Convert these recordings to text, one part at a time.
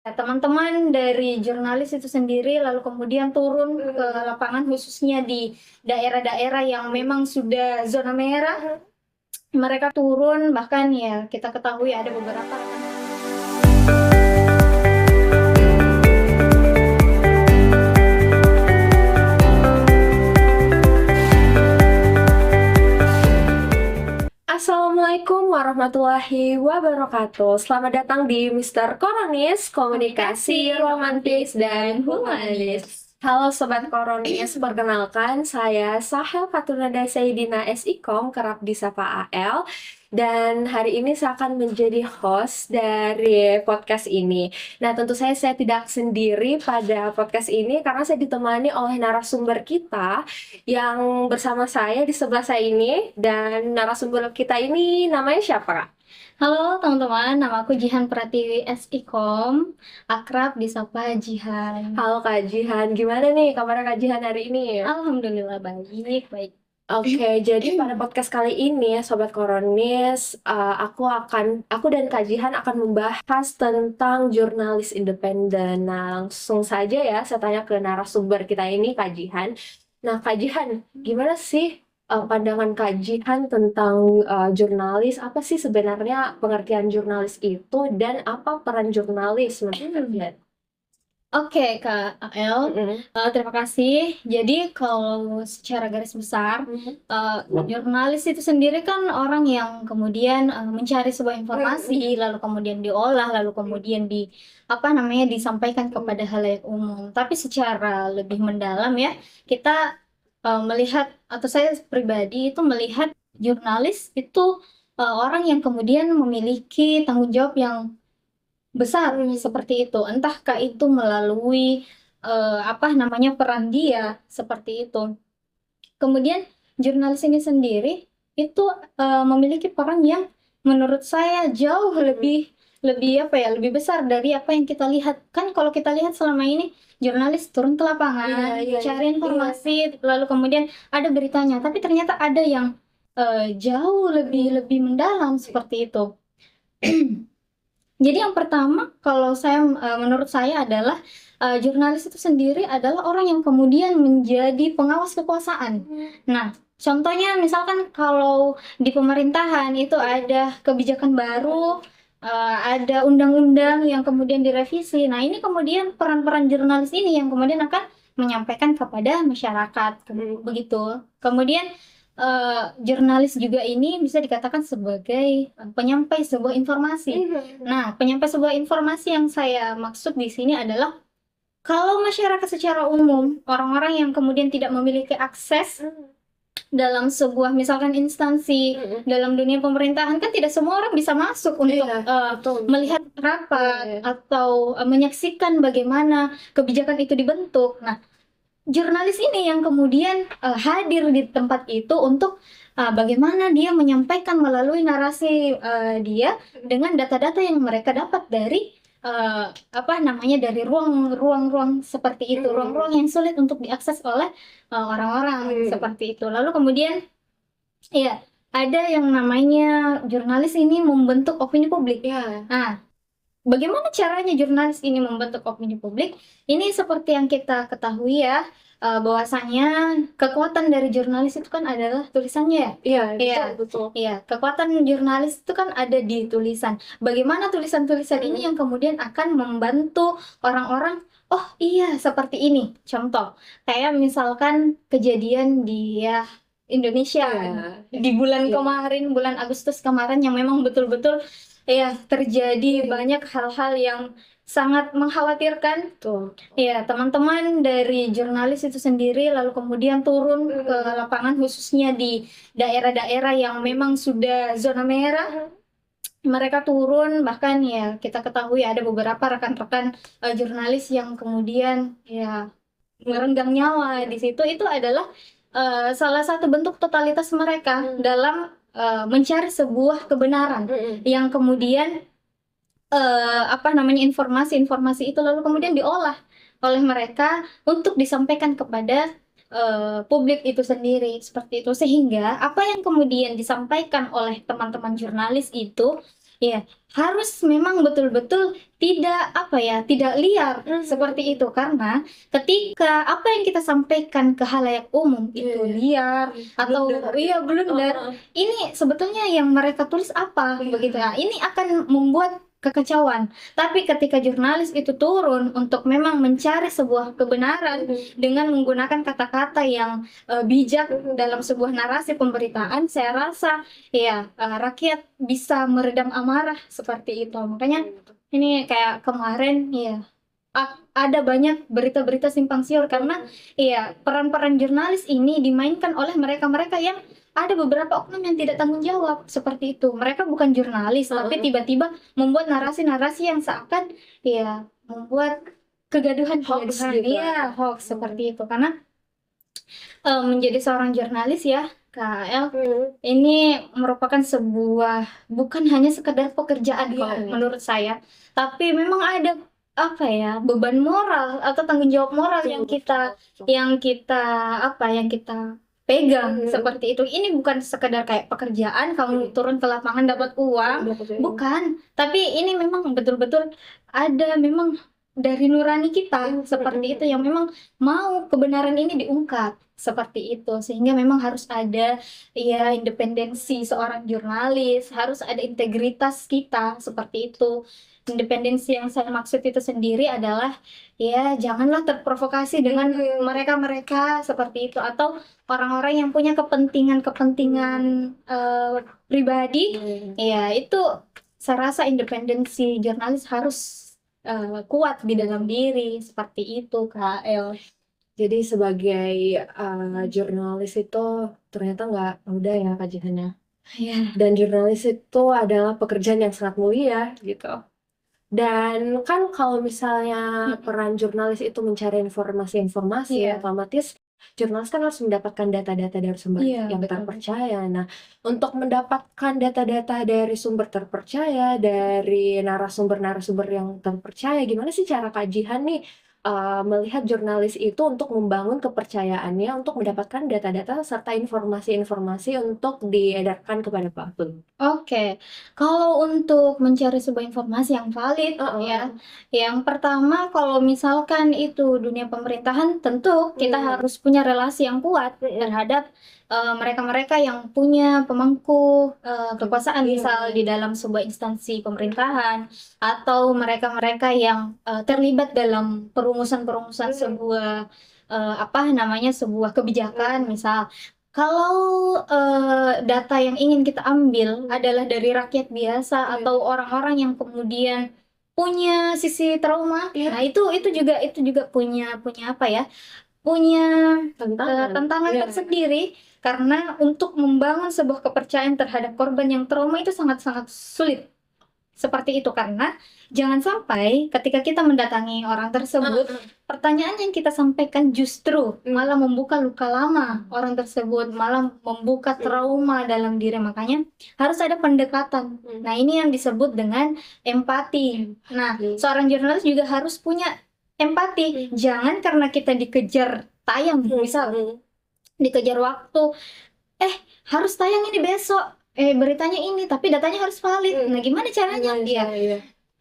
Teman-teman dari jurnalis itu sendiri lalu kemudian turun ke lapangan khususnya di daerah-daerah yang memang sudah zona merah. Mereka turun, bahkan ya kita ketahui ada beberapa Assalamualaikum warahmatullahi wabarakatuh. Selamat datang di Mister Koronis, Komunikasi Romantis dan Humanis. Halo Sobat Koronis, perkenalkan saya Sahel Fatunada Sayyidina SIKOM, kerap disapa AL. Dan hari ini saya akan menjadi host dari podcast ini. Nah, tentu saya tidak sendiri pada podcast ini karena saya ditemani oleh narasumber kita yang bersama saya di sebelah saya ini. Dan narasumber kita ini namanya siapa, Kak? Halo teman-teman, nama aku Jihan Pratiwi SIKOM, akrab disapa Jihan. Halo Kak Jihan, gimana nih kabar Kak Jihan hari ini? Alhamdulillah baik. Oke, jadi pada podcast kali ini, Sobat Koronis, aku dan Kak Jihan akan membahas tentang jurnalis independen. Nah, langsung saja ya, saya tanya ke narasumber kita ini, Kak Jihan. Nah, Kak Jihan, gimana sih pandangan Kak Jihan tentang jurnalis? Apa sih sebenarnya pengertian jurnalis itu dan apa peran jurnalis menurut Kak Jihan? Oke Kak AL, terima kasih. Jadi kalau secara garis besar, jurnalis itu sendiri kan orang yang kemudian mencari sebuah informasi, lalu kemudian diolah, lalu kemudian disampaikan kepada halayak umum. Tapi secara lebih mendalam ya, kita melihat, atau saya pribadi itu melihat jurnalis itu orang yang kemudian memiliki tanggung jawab yang besar seperti itu. Entahkah itu melalui peran dia seperti itu. Kemudian jurnalis ini sendiri itu memiliki peran yang menurut saya jauh lebih besar dari apa yang kita lihat. Kan kalau kita lihat selama ini jurnalis turun ke lapangan, cari informasi, lalu kemudian ada beritanya, tapi ternyata ada yang jauh lebih mendalam seperti itu. Jadi yang pertama, kalau menurut saya adalah jurnalis itu sendiri adalah orang yang kemudian menjadi pengawas kekuasaan. Nah, contohnya misalkan kalau di pemerintahan itu ada kebijakan baru, ada undang-undang yang kemudian direvisi. Nah, ini kemudian peran-peran jurnalis ini yang kemudian akan menyampaikan kepada masyarakat, begitu. Kemudian jurnalis juga ini bisa dikatakan sebagai penyampai sebuah informasi. Nah, penyampai sebuah informasi yang saya maksud di sini adalah kalau masyarakat secara umum, orang-orang yang kemudian tidak memiliki akses dalam sebuah misalkan instansi dalam dunia pemerintahan, kan tidak semua orang bisa masuk untuk melihat rapat atau menyaksikan bagaimana kebijakan itu dibentuk. Nah, jurnalis ini yang kemudian hadir di tempat itu untuk bagaimana dia menyampaikan melalui narasi dia dengan data-data yang mereka dapat dari dari ruang-ruang seperti itu, ruang-ruang yang sulit untuk diakses oleh orang-orang seperti itu. Lalu kemudian ya ada yang namanya jurnalis ini membentuk opini publik. Nah, bagaimana caranya jurnalis ini membentuk opini publik? Ini seperti yang kita ketahui ya, bahwasanya kekuatan dari jurnalis itu kan adalah tulisannya ya. Iya, betul. Iya, kekuatan jurnalis itu kan ada di tulisan. Bagaimana tulisan-tulisan ini yang kemudian akan membantu orang-orang, oh iya seperti ini. Contoh, kayak misalkan kejadian di Indonesia di bulan kemarin, bulan Agustus kemarin, yang memang betul-betul ya terjadi banyak hal-hal yang sangat mengkhawatirkan. Ya, teman-teman dari jurnalis itu sendiri lalu kemudian turun ke lapangan khususnya di daerah-daerah yang memang sudah zona merah. Mereka turun, bahkan ya kita ketahui ada beberapa rekan-rekan jurnalis yang kemudian ya merenggang nyawa di situ. Itu adalah salah satu bentuk totalitas mereka dalam mencari sebuah kebenaran yang kemudian informasi itu lalu kemudian diolah oleh mereka untuk disampaikan kepada publik itu sendiri, seperti itu. Sehingga apa yang kemudian disampaikan oleh teman-teman jurnalis itu ya harus memang betul-betul tidak liar seperti itu, karena ketika apa yang kita sampaikan ke halayak umum itu liar atau blunder, ini sebetulnya yang mereka tulis apa begitu ya, ini akan membuat kekacauan. Tapi ketika jurnalis itu turun untuk memang mencari sebuah kebenaran dengan menggunakan kata-kata yang bijak dalam sebuah narasi pemberitaan, saya rasa ya rakyat bisa meredam amarah seperti itu. Makanya ini kayak kemarin ya ada banyak berita-berita simpang siur karena ya peran-peran jurnalis ini dimainkan oleh mereka-mereka yang ada beberapa oknum yang tidak tanggung jawab seperti itu. Mereka bukan jurnalis tapi tiba-tiba membuat narasi-narasi yang seakan ya membuat Hoax kegaduhan gitu. ya hoax seperti itu. Karena menjadi seorang jurnalis ya KL ini merupakan sebuah bukan hanya sekedar pekerjaan kalau menurut saya, tapi memang ada apa ya beban moral atau tanggung jawab moral yang kita pegang seperti itu. Ini bukan sekedar kayak pekerjaan kamu turun ke lapangan dapat uang, bukan, tapi ini memang betul-betul ada memang dari nurani kita seperti itu yang memang mau kebenaran ini diungkap seperti itu, sehingga memang harus ada ya independensi seorang jurnalis, harus ada integritas kita seperti itu. Independensi yang saya maksud itu sendiri adalah ya janganlah terprovokasi dengan mereka-mereka seperti itu atau orang-orang yang punya kepentingan-kepentingan pribadi. Ya itu saya rasa independensi jurnalis harus kuat di dalam diri seperti itu Kak El. Jadi sebagai jurnalis itu ternyata nggak mudah ya kajiannya. Dan jurnalis itu adalah pekerjaan yang sangat mulia gitu. Dan kan kalau misalnya peran jurnalis itu mencari informasi-informasi, otomatis jurnalis kan harus mendapatkan data-data dari sumber yang terpercaya. Nah, untuk mendapatkan data-data dari sumber terpercaya, dari narasumber-narasumber yang terpercaya, gimana sih cara kajian nih melihat jurnalis itu untuk membangun kepercayaannya, untuk mendapatkan data-data serta informasi-informasi untuk diedarkan kepada publik? Oke, kalau untuk mencari sebuah informasi yang valid ya, yang pertama kalau misalkan itu dunia pemerintahan, tentu kita harus punya relasi yang kuat terhadap mereka-mereka yang punya pemangku kekuasaan, misal di dalam sebuah instansi pemerintahan atau mereka-mereka yang terlibat dalam perumusan-perumusan sebuah sebuah kebijakan, misal. Kalau data yang ingin kita ambil adalah dari rakyat biasa atau orang-orang yang kemudian punya sisi trauma, nah itu juga punya apa ya? Punya tantangan tersendiri, karena untuk membangun sebuah kepercayaan terhadap korban yang trauma itu sangat-sangat sulit. Seperti itu, karena jangan sampai ketika kita mendatangi orang tersebut, pertanyaan yang kita sampaikan justru malah membuka luka lama orang tersebut, malah membuka trauma dalam diri. Makanya harus ada pendekatan. Nah, ini yang disebut dengan empati. Nah, seorang jurnalis juga harus punya empati. Jangan karena kita dikejar tayang, misal dikejar waktu, harus tayang ini besok, beritanya ini, tapi datanya harus valid. Nah, gimana caranya?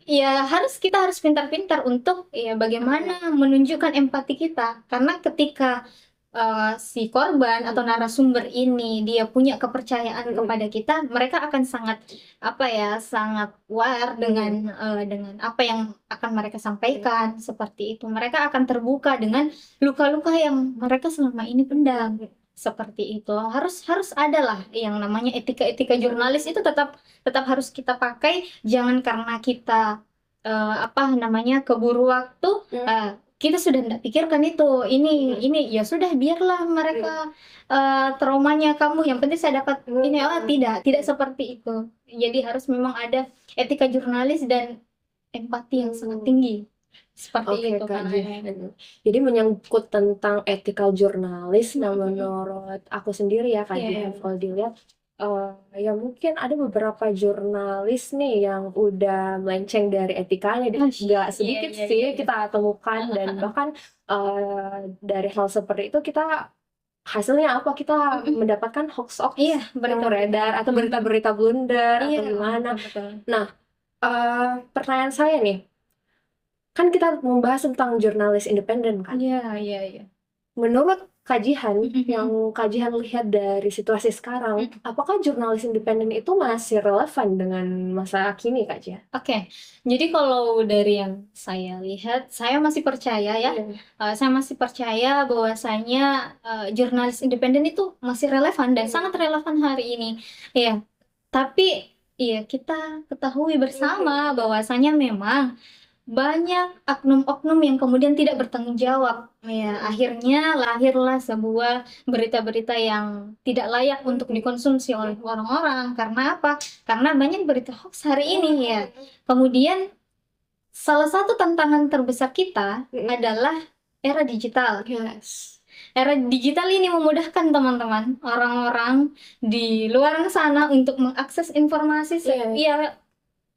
Ya kita harus pintar-pintar untuk ya bagaimana menunjukkan empati kita, karena ketika si korban atau narasumber ini dia punya kepercayaan kepada kita, mereka akan sangat sangat aware dengan apa yang akan mereka sampaikan. Seperti itu, mereka akan terbuka dengan luka-luka yang mereka selama ini pendam. Seperti itu, harus ada lah yang namanya etika jurnalis, itu tetap harus kita pakai. Jangan karena kita keburu waktu, kita sudah tidak pikirkan itu, ini ya sudah, biarlah mereka traumanya, kamu yang penting saya dapat ini. Tidak seperti itu. Jadi harus memang ada etika jurnalis dan empati yang sangat tinggi. Seperti itu kan. Jadi menyangkut tentang ethical jurnalis, nah menurut aku sendiri ya kalau dilihat ya mungkin ada beberapa jurnalis nih yang udah melenceng dari etikanya, nggak sedikit sih kita temukan. Dan bahkan dari hal seperti itu kita hasilnya apa, kita mendapatkan hoax-hoax Iya, yang beredar atau berita-berita blunder atau gimana. betul. Nah, pertanyaan saya nih, kan kita membahas tentang jurnalis independen kan. Iya. Menurut kajian yang kajian lihat dari situasi sekarang, apakah jurnalis independen itu masih relevan dengan masa kini, Kak Cia? Oke, jadi kalau dari yang saya lihat, saya masih percaya ya. Saya masih percaya bahwasanya jurnalis independen itu masih relevan dan sangat relevan hari ini. Ya, tapi ya kita ketahui bersama bahwasanya memang banyak oknum-oknum yang kemudian tidak bertanggung jawab. Ya, akhirnya lahirlah sebuah berita-berita yang tidak layak untuk dikonsumsi oleh orang-orang. Karena apa? Karena banyak berita hoax hari ini ya. Kemudian salah satu tantangan terbesar kita adalah era digital. Yes. Era digital ini memudahkan teman-teman, orang-orang di luar sana untuk mengakses informasi ya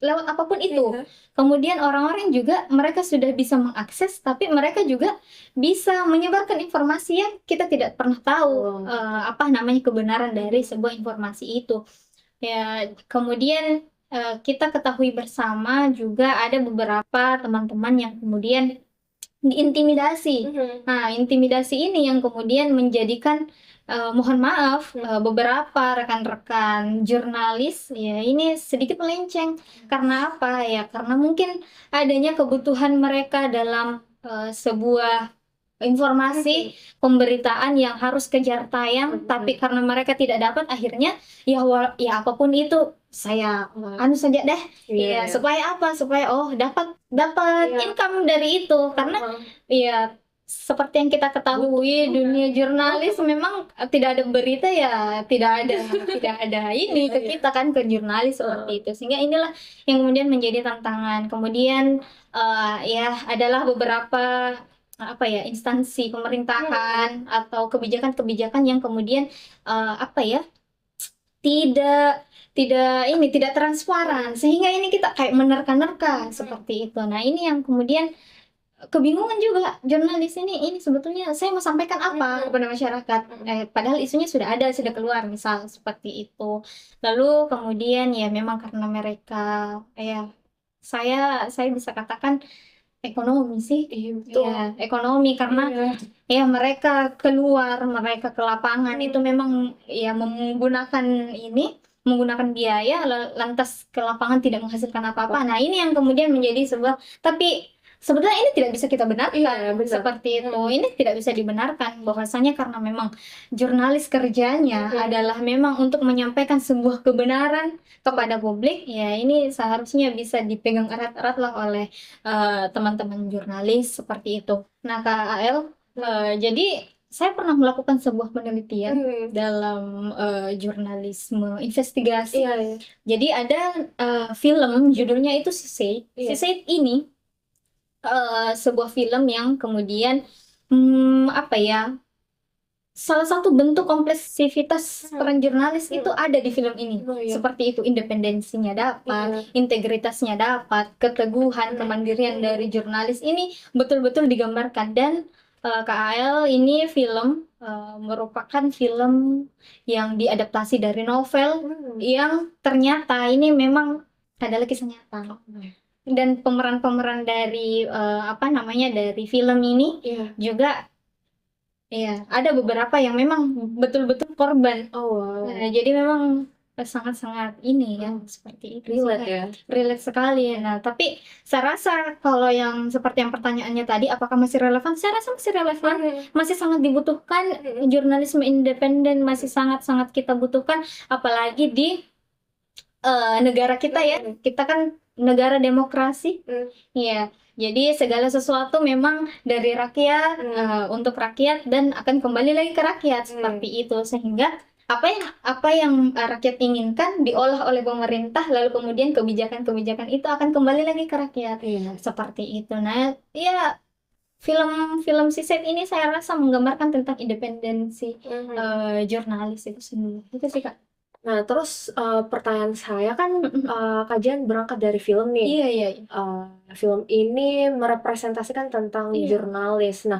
lewat apapun itu. Kemudian orang-orang juga mereka sudah bisa mengakses, tapi mereka juga bisa menyebarkan informasi yang kita tidak pernah tahu apa namanya kebenaran dari sebuah informasi itu. Ya, kemudian kita ketahui bersama juga ada beberapa teman-teman yang kemudian diintimidasi. Nah, intimidasi ini yang kemudian menjadikan mohon maaf beberapa rekan-rekan jurnalis ya ini sedikit melenceng. Karena apa ya? Karena mungkin adanya kebutuhan mereka dalam sebuah informasi pemberitaan yang harus kejar tayang, tapi karena mereka tidak dapat, akhirnya ya apapun itu saya anu saja deh. Ya, supaya apa? Supaya dapat income dari itu. Karena ya seperti yang kita ketahui dunia jurnalis memang tidak ada berita ya tidak ada ini ke kita kan, ke jurnalis seperti itu. Sehingga inilah yang kemudian menjadi tantangan. Kemudian ya adalah beberapa apa ya instansi pemerintahan atau kebijakan-kebijakan yang kemudian apa ya tidak transparan, sehingga ini kita kayak menerka-nerka seperti itu. Nah, ini yang kemudian kebingungan juga jurnalis ini sebetulnya saya mau sampaikan apa kepada masyarakat, padahal isunya sudah keluar misal seperti itu. Lalu kemudian ya memang karena mereka ya saya bisa katakan ekonomi sih. Ya, ekonomi karena ya mereka mereka ke lapangan itu memang ya menggunakan biaya lantas ke lapangan tidak menghasilkan apa-apa. Nah, ini yang kemudian menjadi sebuah, tapi sebetulnya ini tidak bisa kita benarkan seperti itu. Ini tidak bisa dibenarkan bahwasanya karena memang jurnalis kerjanya adalah memang untuk menyampaikan sebuah kebenaran kepada publik. Ya, ini seharusnya bisa dipegang erat-erat lah oleh teman-teman jurnalis seperti itu. Nah, Kak AL, jadi saya pernah melakukan sebuah penelitian dalam jurnalisme investigasi. Jadi ada film judulnya itu Sisei. Sisei ini sebuah film yang kemudian apa ya salah satu bentuk kompleksivitas peran jurnalis itu ada di film ini. Seperti itu, independensinya dapat, integritasnya dapat, keteguhan, kemandirian dari jurnalis ini betul-betul digambarkan. Dan KAL ini film merupakan film yang diadaptasi dari novel yang ternyata ini memang adalah kisah nyata. Dan pemeran-pemeran dari dari film ini juga ya ada beberapa yang memang betul-betul korban. Nah, jadi memang sangat-sangat ini ya seperti itu. Relate sekali. Nah, tapi saya rasa kalau yang seperti yang pertanyaannya tadi, apakah masih relevan? Saya rasa masih relevan, masih sangat dibutuhkan. Jurnalisme independen masih sangat-sangat kita butuhkan, apalagi di negara kita ya. Kita kan negara demokrasi. Ya. Jadi segala sesuatu memang dari rakyat untuk rakyat dan akan kembali lagi ke rakyat seperti itu, sehingga apa yang rakyat inginkan diolah oleh pemerintah, lalu kemudian kebijakan-kebijakan itu akan kembali lagi ke rakyat seperti itu. Nah, ya film Sisei ini saya rasa menggambarkan tentang independensi jurnalis itu sendiri. Itu sih, Kak. Nah, terus pertanyaan saya kan kajian berangkat dari film nih. Iya. Film ini merepresentasikan tentang jurnalis. Nah,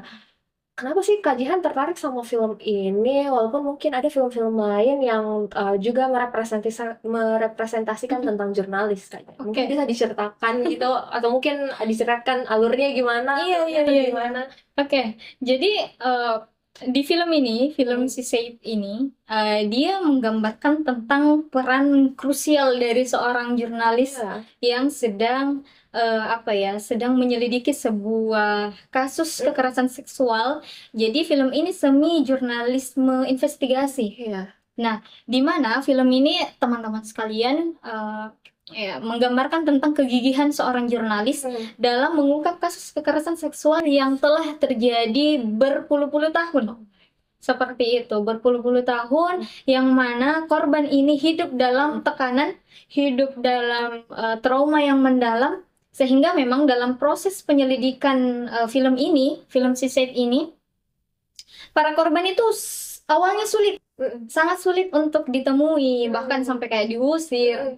Kenapa sih Kak Jihan tertarik sama film ini? Walaupun mungkin ada film-film lain yang juga merepresentasikan tentang jurnalis kayaknya. Mungkin Oke. bisa diceritakan gitu, atau mungkin diceritakan alurnya gimana, Iya, iya, atau iya. gimana? Oke, jadi di film ini, film si Said ini, dia menggambarkan tentang peran krusial dari seorang jurnalis Iya. yang sedang sedang menyelidiki sebuah kasus kekerasan seksual. Jadi film ini semi jurnalisme investigasi. Iya. Nah, di mana film ini teman-teman sekalian menggambarkan tentang kegigihan seorang jurnalis dalam mengungkap kasus kekerasan seksual yang telah terjadi berpuluh-puluh tahun. Seperti itu, berpuluh-puluh tahun yang mana korban ini hidup dalam tekanan, hidup dalam trauma yang mendalam, sehingga memang dalam proses penyelidikan film ini, film si Said ini, para korban itu awalnya sulit, sangat sulit untuk ditemui, bahkan sampai kayak diusir.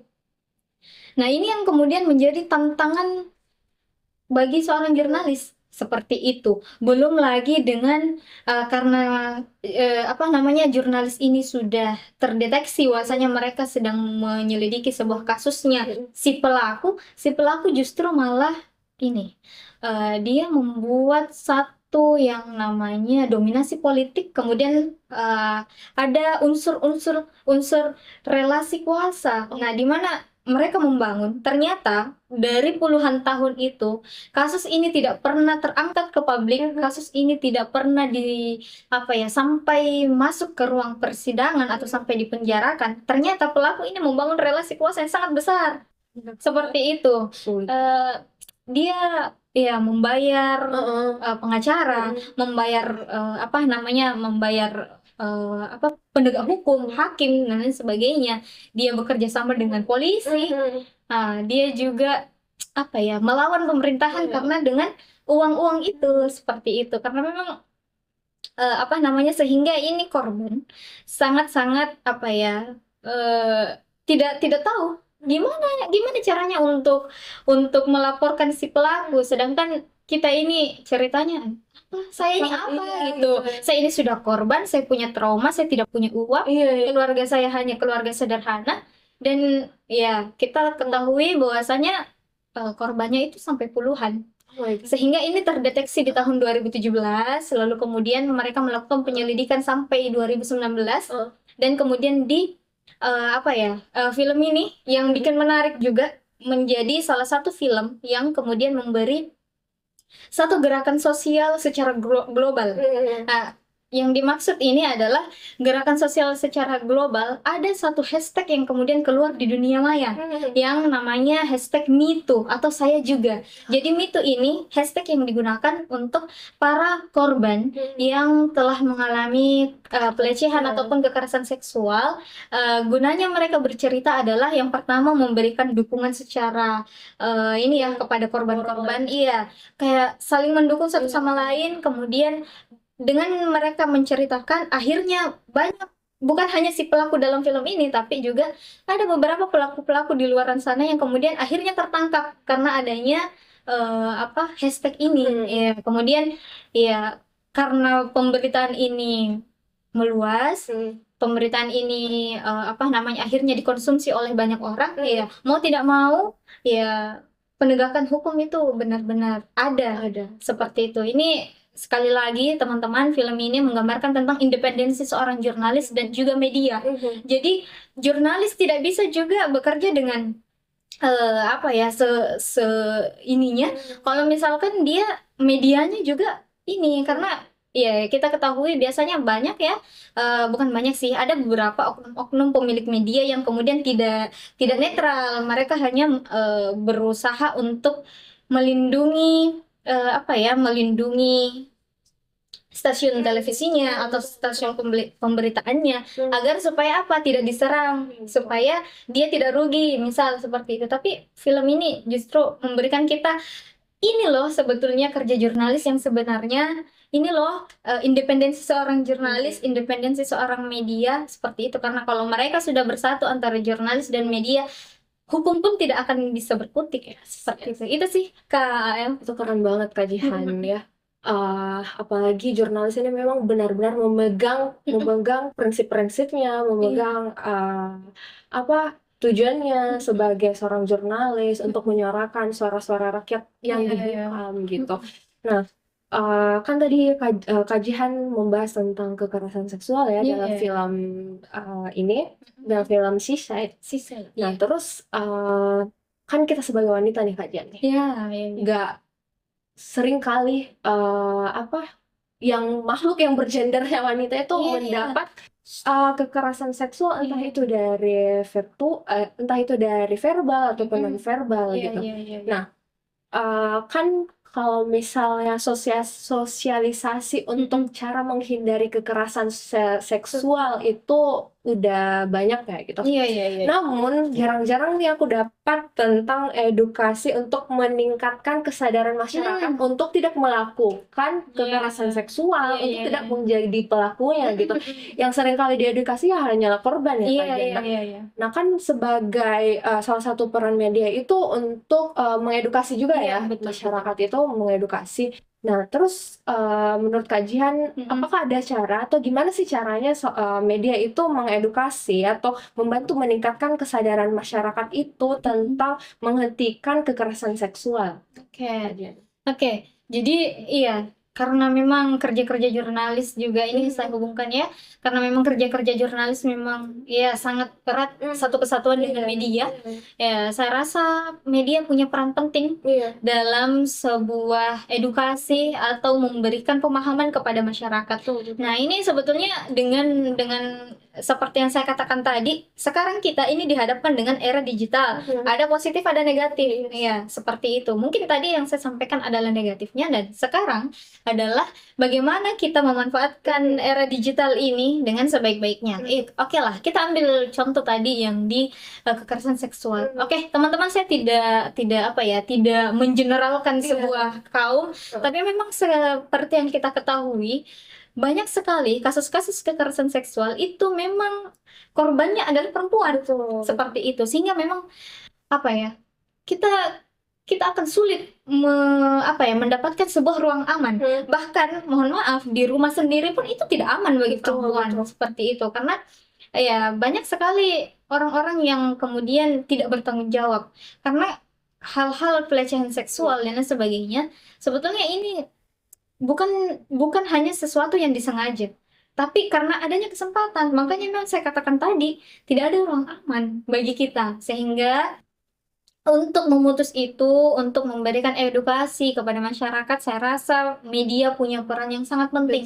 Nah, ini yang kemudian menjadi tantangan bagi seorang jurnalis seperti itu. Belum lagi dengan karena jurnalis ini sudah terdeteksi bahwasanya mereka sedang menyelidiki sebuah kasusnya. Si pelaku justru malah ini dia membuat satu yang namanya dominasi politik, kemudian ada unsur relasi kuasa. Nah, di mana mereka membangun, ternyata dari puluhan tahun itu kasus ini tidak pernah terangkat ke publik, kasus ini tidak pernah sampai masuk ke ruang persidangan atau sampai dipenjarakan. Ternyata pelaku ini membangun relasi kuasa yang sangat besar. Seperti itu. Dia ya membayar pengacara, membayar penegak hukum, hakim dan lain sebagainya. Dia bekerja sama dengan polisi. Dia juga melawan pemerintahan karena dengan uang-uang itu, seperti itu. Karena memang sehingga ini korban sangat-sangat tidak tahu gimana caranya untuk melaporkan si pelaku, sedangkan kita ini ceritanya saya ini apa gitu. Saya ini sudah korban, saya punya trauma, saya tidak punya uang, keluarga saya hanya keluarga sederhana, dan ya kita ketahui bahwasanya korbannya itu sampai puluhan. Sehingga ini terdeteksi di tahun 2017, lalu kemudian mereka melakukan penyelidikan sampai 2019, dan kemudian film ini yang bikin menarik juga menjadi salah satu film yang kemudian memberi satu gerakan sosial secara global. Yang dimaksud ini adalah gerakan sosial secara global. Ada satu hashtag yang kemudian keluar di dunia maya yang namanya hashtag #MeToo atau saya juga. Jadi #MeToo ini hashtag yang digunakan untuk para korban yang telah mengalami pelecehan ataupun kekerasan seksual. Gunanya mereka bercerita adalah yang pertama memberikan dukungan secara kepada korban-korban, kayak saling mendukung satu sama lain. Kemudian dengan mereka menceritakan, akhirnya banyak, bukan hanya si pelaku dalam film ini, tapi juga ada beberapa pelaku-pelaku di luar sana yang kemudian akhirnya tertangkap karena adanya hashtag ini. Kemudian karena pemberitaan ini meluas, pemberitaan ini akhirnya dikonsumsi oleh banyak orang, mau tidak mau penegakan hukum itu benar-benar ada seperti itu. Ini sekali lagi teman-teman, film ini menggambarkan tentang independensi seorang jurnalis dan juga media. Jadi jurnalis tidak bisa juga bekerja dengan kalau misalkan dia medianya juga ini, karena kita ketahui biasanya banyak bukan banyak sih, ada beberapa oknum-oknum pemilik media yang kemudian tidak netral. Mereka hanya berusaha untuk melindungi melindungi stasiun televisinya atau stasiun pemberitaannya agar supaya tidak diserang, supaya dia tidak rugi, misal seperti itu. Tapi film ini justru memberikan kita ini loh sebetulnya kerja jurnalis yang sebenarnya, ini loh independensi seorang jurnalis, independensi seorang media, seperti itu. Karena kalau mereka sudah bersatu antara jurnalis dan media, hukum pun tidak akan bisa berkutik seperti itu. Itu sih Kak AM. Itu keren banget Kak Jihan ya. apalagi jurnalis ini memang benar-benar memegang prinsip-prinsipnya, memegang apa tujuannya sebagai seorang jurnalis untuk menyuarakan suara-suara rakyat yang dibungkam gitu. Nah, kan tadi kajian membahas tentang kekerasan seksual ya dalam film ini, dalam film Seaside. Nah, terus kan kita sebagai wanita nih kajian nih, nggak sering kali yang makhluk yang bergendernya wanita itu mendapat kekerasan seksual, entah itu dari entah itu dari verbal ataupun non verbal gitu. Nah, kan kalau misalnya sosialisasi untuk cara menghindari kekerasan seksual itu udah banyak ya gitu. Namun jarang-jarang nih aku dapat tentang edukasi untuk meningkatkan kesadaran masyarakat untuk tidak melakukan kekerasan seksual, untuk tidak menjadi pelakunya gitu. Yang sering kali diedukasi ya hanyalah korban ya. Nah kan sebagai salah satu peran media itu untuk mengedukasi juga ya, masyarakat itu mengedukasi. Nah terus menurut kajian apakah ada cara atau gimana sih caranya media itu mengedukasi atau membantu meningkatkan kesadaran masyarakat itu tentang menghentikan kekerasan seksual? Oke, jadi iya, karena memang kerja-kerja jurnalis juga ini saya hubungkan ya, karena memang kerja-kerja jurnalis memang ya sangat erat satu kesatuan dengan media. Ya, saya rasa media punya peran penting dalam sebuah edukasi atau memberikan pemahaman kepada masyarakat. Nah, ini sebetulnya dengan seperti yang saya katakan tadi, sekarang kita ini dihadapkan dengan era digital. Ada positif, ada negatif. Ya, seperti itu. Mungkin tadi yang saya sampaikan adalah negatifnya, dan sekarang adalah bagaimana kita memanfaatkan era digital ini dengan sebaik-baiknya. Oke lah, kita ambil contoh tadi yang di kekerasan seksual. Oke, teman-teman, saya tidak mengeneralkan sebuah kaum, tapi memang seperti yang kita ketahui, banyak sekali kasus-kasus kekerasan seksual itu memang korbannya adalah perempuan. Seperti itu, sehingga memang kita akan sulit mendapatkan sebuah ruang aman. Bahkan mohon maaf, di rumah sendiri pun itu tidak aman bagi perempuan. Seperti itu, karena ya banyak sekali orang-orang yang kemudian tidak bertanggung jawab karena hal-hal pelecehan seksual dan lain sebagainya. Sebetulnya ini bukan hanya sesuatu yang disengaja, tapi karena adanya kesempatan. Makanya memang saya katakan tadi, tidak ada ruang aman bagi kita, sehingga untuk memutus itu, untuk memberikan edukasi kepada masyarakat, saya rasa media punya peran yang sangat penting.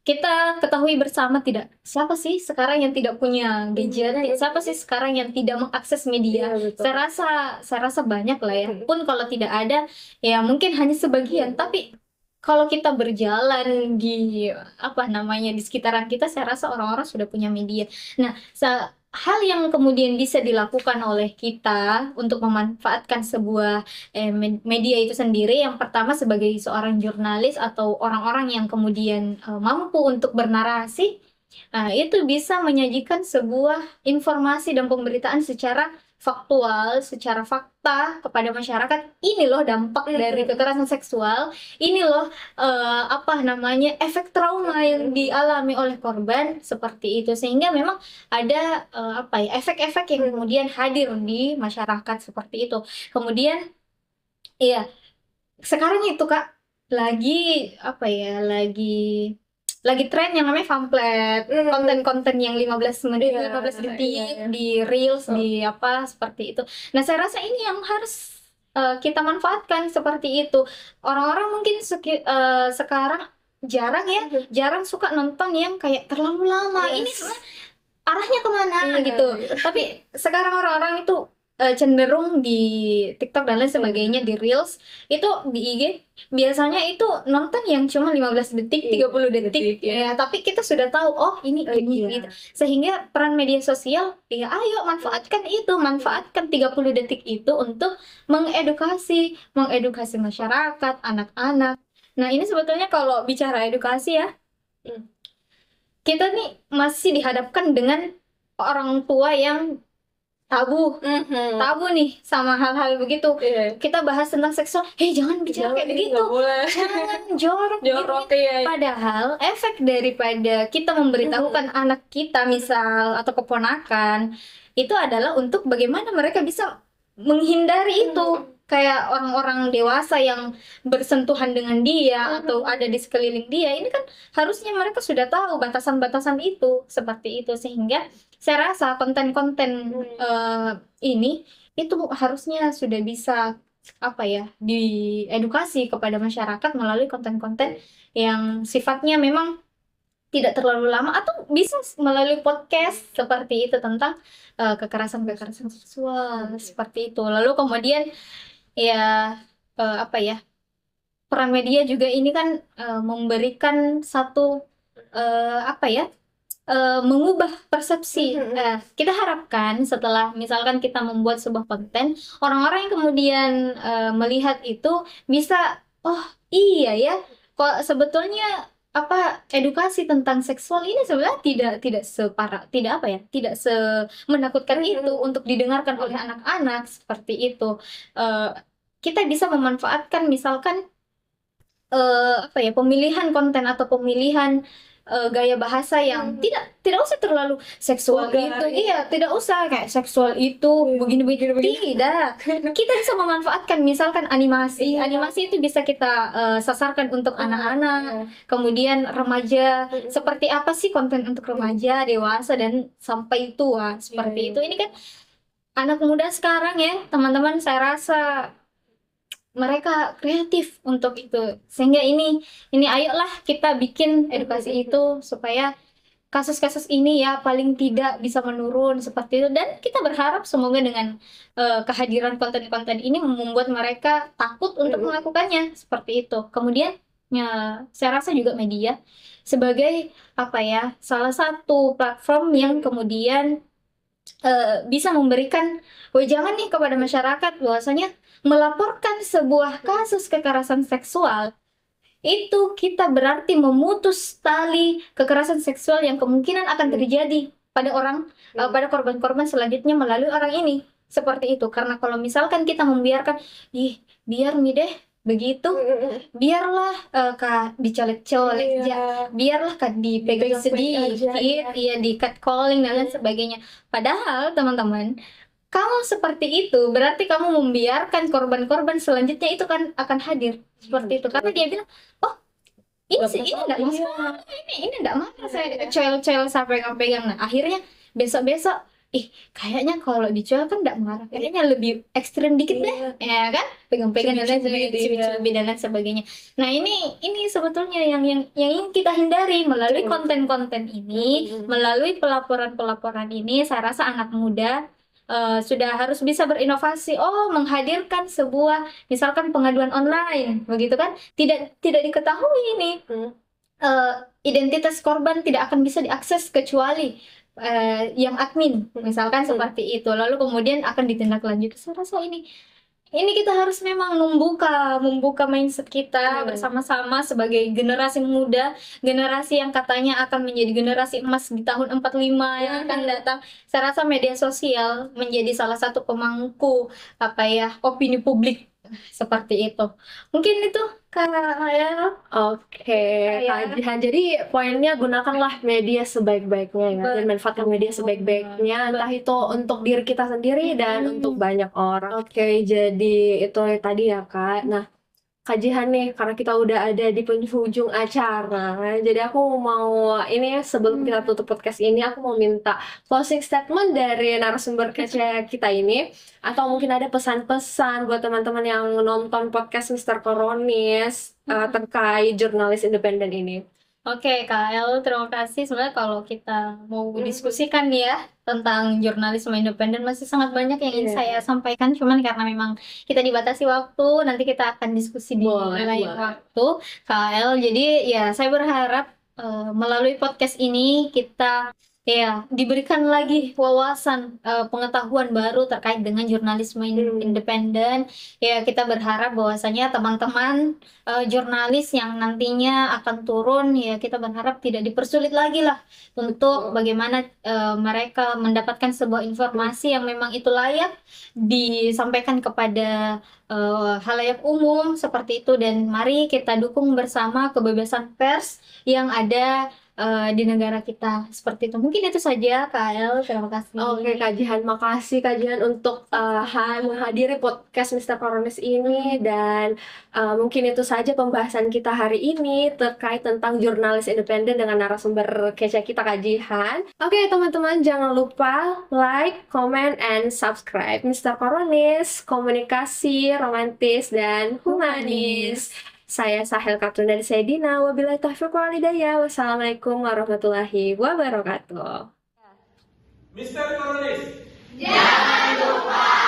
Kita ketahui bersama, tidak, siapa sih sekarang yang tidak punya gadget, siapa sih sekarang yang tidak mengakses media. Saya rasa banyak lah ya. Pun kalau tidak ada, ya mungkin hanya sebagian. Tapi kalau kita berjalan di di sekitaran kita, saya rasa orang-orang sudah punya media. Nah, hal yang kemudian bisa dilakukan oleh kita untuk memanfaatkan sebuah media itu sendiri, yang pertama sebagai seorang jurnalis atau orang-orang yang kemudian mampu untuk bernarasi, itu bisa menyajikan sebuah informasi dan pemberitaan secara faktual, secara fakta kepada masyarakat. Ini loh dampak dari kekerasan seksual, ini loh efek trauma yang dialami oleh korban, seperti itu. Sehingga memang ada efek-efek yang kemudian hadir di masyarakat, seperti itu. Kemudian iya, sekarang itu Kak lagi lagi tren yang namanya pamflet, konten-konten yang 15 menit, 15 detik di reels, di seperti itu. Nah, saya rasa ini yang harus kita manfaatkan, seperti itu. Orang-orang mungkin sekarang jarang suka nonton yang kayak terlalu lama. Ini sebenarnya arahnya kemana gitu. Tapi sekarang orang-orang itu cenderung di TikTok dan lain sebagainya, di Reels, itu di IG biasanya itu nonton yang cuma 15 detik, 30 detik ya, tapi kita sudah tahu ini gitu. Sehingga peran media sosial, ya ayo manfaatkan 30 detik itu untuk mengedukasi masyarakat, anak-anak. Nah, ini sebetulnya kalau bicara edukasi ya, kita nih masih dihadapkan dengan orang tua yang tabu nih sama hal-hal begitu. Iya. Kita bahas tentang seksual, jangan bicara kayak begitu, nggak boleh. jangan jorok Jorok gini. ya. Padahal efek daripada kita memberitahukan anak kita misal atau keponakan itu adalah untuk bagaimana mereka bisa menghindari itu. Kayak orang-orang dewasa yang bersentuhan dengan dia atau ada di sekeliling dia, ini kan harusnya mereka sudah tahu batasan-batasan itu, seperti itu. Sehingga saya rasa konten-konten ini itu harusnya sudah bisa diedukasi kepada masyarakat melalui konten-konten yang sifatnya memang tidak terlalu lama, atau bisa melalui podcast seperti itu tentang kekerasan seksual seperti itu. Lalu kemudian ya peran media juga ini kan memberikan satu mengubah persepsi. Kita harapkan setelah misalkan kita membuat sebuah konten, orang-orang yang kemudian melihat itu bisa, oh iya ya, kok sebetulnya edukasi tentang seksual ini sebenarnya tidak separah, tidak semenakutkan itu untuk didengarkan oleh anak-anak seperti itu. Kita bisa memanfaatkan misalkan pemilihan konten atau pemilihan gaya bahasa yang tidak usah terlalu seksual Vulgar, itu. Iya, tidak usah kayak seksual itu begini. Tidak. Kita bisa memanfaatkan misalkan animasi. Animasi itu bisa kita sasarkan untuk anak-anak, kemudian remaja. Seperti apa sih konten untuk remaja, dewasa, dan sampai tua seperti itu. Ini kan anak muda sekarang ya, teman-teman, saya rasa mereka kreatif untuk itu. Sehingga ini ayolah kita bikin edukasi itu supaya kasus-kasus ini ya paling tidak bisa menurun seperti itu. Dan kita berharap semoga dengan kehadiran konten-konten ini membuat mereka takut untuk melakukannya seperti itu. Kemudian ya, saya rasa juga media sebagai salah satu platform yang kemudian bisa memberikan wejangan nih kepada masyarakat bahwasanya melaporkan sebuah kasus kekerasan seksual itu kita berarti memutus tali kekerasan seksual yang kemungkinan akan terjadi pada pada korban-korban selanjutnya melalui orang ini, seperti itu. Karena kalau misalkan kita membiarkan, biar nih deh begitu, biarlah Kak dicolek-colek, biarlah Kak dipegang sedikit, di catcalling dan lain sebagainya. Padahal teman-teman, kalau seperti itu berarti kamu membiarkan korban-korban selanjutnya itu kan akan hadir seperti itu, karena dia bilang, oh ini enggak masalah, ini enggak masalah saya coel-coel sampai pegang. Nah akhirnya besok-besok kayaknya kalau dijual kan enggak marah, kayaknya lebih ekstrim dikit deh, ya kan, pegang-pegang dan lain sebagainya, dan lain sebagainya. Nah ini sebetulnya yang ingin kita hindari melalui konten-konten ini, melalui pelaporan-pelaporan ini. Saya rasa anak muda sudah harus bisa berinovasi, menghadirkan sebuah misalkan pengaduan online, begitu kan, tidak diketahui ini identitas korban tidak akan bisa diakses kecuali yang admin, misalkan seperti itu, lalu kemudian akan ditindaklanjuti. Saya rasa ini kita harus memang membuka mindset kita bersama-sama sebagai generasi muda, generasi yang katanya akan menjadi generasi emas di tahun 45 yang akan datang. Saya rasa media sosial menjadi salah satu pemangku opini publik seperti itu. Mungkin itu Kak ya. Oke, Kak Jihan. Jadi poinnya gunakanlah media sebaik-baiknya ya, dan manfaatkan media sebaik-baiknya, entah itu untuk diri kita sendiri dan untuk banyak orang. Oke, jadi itu tadi ya Kak. Nah, Kak Jihan nih, karena kita udah ada di penghujung acara, jadi aku mau sebelum kita tutup podcast ini, aku mau minta closing statement dari narasumber kece kita ini, atau mungkin ada pesan-pesan buat teman-teman yang nonton podcast Mister Koronis terkait jurnalis independen ini. Oke, Kak El, terima kasih. Sebenarnya kalau kita mau diskusikan nih ya tentang jurnalisme independen, masih sangat banyak yang ingin saya sampaikan. Cuman karena memang kita dibatasi waktu, nanti kita akan diskusi di lain waktu, Kak El. Jadi ya saya berharap melalui podcast ini kita Ya, diberikan lagi wawasan, pengetahuan baru terkait dengan jurnalisme independen. Ya, kita berharap bahwasanya teman-teman, jurnalis yang nantinya akan turun, ya kita berharap tidak dipersulit lagi lah untuk bagaimana, mereka mendapatkan sebuah informasi yang memang itu layak disampaikan kepada, khalayak umum, seperti itu. Dan mari kita dukung bersama kebebasan pers yang ada di negara kita, seperti itu. Mungkin itu saja, Kak El, terima kasih. Oke, Kak Jihan, makasih Kak Jihan untuk menghadiri podcast Mister Koronis ini, dan mungkin itu saja pembahasan kita hari ini terkait tentang jurnalis independen dengan narasumber kece kita, Kak Jihan. Oke, teman-teman, jangan lupa like, comment, and subscribe Mister Koronis, komunikasi romantis dan humanis. Saya Sahel Katun dari Saidina. Wabillahi taufiq wal hidayah. Wassalamualaikum warahmatullahi wabarakatuh. Mister Koronis. Jangan lupa